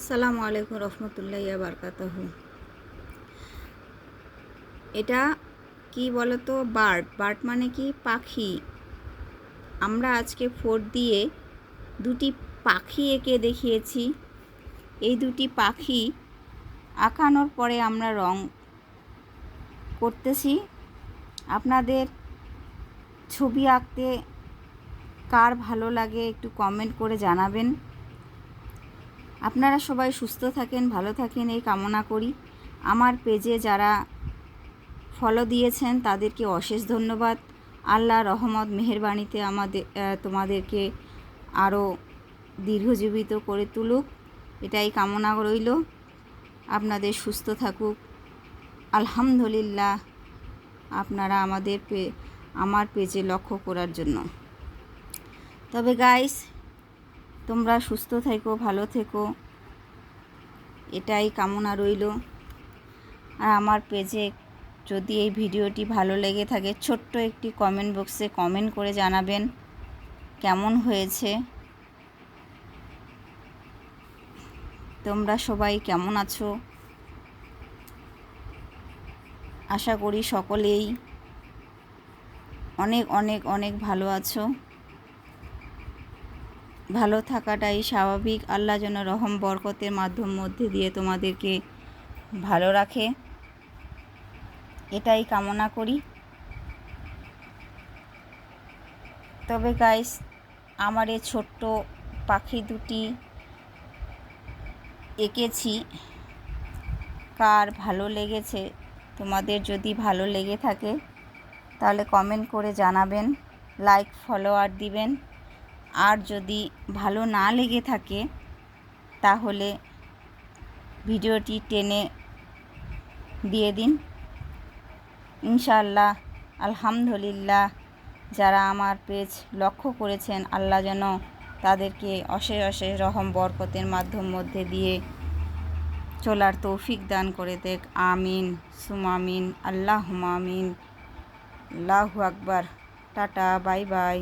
আসসালামু আলাইকুম রহমতুল্লাহি ওয়া বারাকাতুহু। এটা কি বলতো? বার্ড মানে কি? পাখি। আমরা আজকে 4 দিয়ে দুটি পাখি এঁকে দেখিয়েছি। এই দুটি পাখি আঁকানোর পরে আমরা রং করতেছি। আপনাদের ছবি আঁকতে কার ভালো লাগে একটু কমেন্ট করে জানাবেন। আপনারা সবাই সুস্থ থাকেন, ভালো থাকেন এই কামনা করি। আমার পেজে যারা ফলো দিয়েছেন তাদেরকে অশেষ ধন্যবাদ। আল্লাহ রহমত মেহেরবানিতে তোমাদেরকে আরও দীর্ঘজীবিত করে তুলুক, এটাই কামনা রইল। আপনাদের সুস্থ থাকুক। আলহামদুলিল্লাহ আপনারা আমার পেজে লক্ষ্য করার জন্য। তবে গাইস, তোমরা সুস্থ থেকো, ভালো থেকো, এটাই কামনা রইল। আর আমার পেজে যদি এই ভিডিওটি ভালো লেগে থাকে ছোট্ট একটি কমেন্ট বক্সে কমেন্ট করে জানাবেন কেমন হয়েছে। তোমরা সবাই কেমন আছো? আশা করি সকলেই অনেক অনেক অনেক ভালো আছো। ভালো থাকাটাই স্বাভাবিক। আল্লাহ যেন রহম বরকতের মধ্যে দিয়ে তোমাদেরকে ভালো রাখে, এটাই কামনা করি। তবে গাইস, আমার এই ছোট্ট পাখি দুটি এঁকেছি, কার ভালো লেগেছে? তোমাদের যদি ভালো লেগে থাকে তাহলে কমেন্ট করে জানাবেন, লাইক ফলোয়ার দিবেন। আর যদি ভালো না লেগে থাকে তাহলে ভিডিওটি টেনে দিয়ে দিন। ইনশাআল্লাহ আলহামদুলিল্লাহ যারা আমার পেজ লক্ষ্য করেছেন আল্লাহ যেন তাদেরকে অশেষ অশেষ রহম বরকতের মধ্যে দিয়ে চলার তৌফিক দান করে দেখ। আমিন সুমামিন, আল্লাহুম্মা আমিন। আল্লাহু আকবার। Tata, bye bye.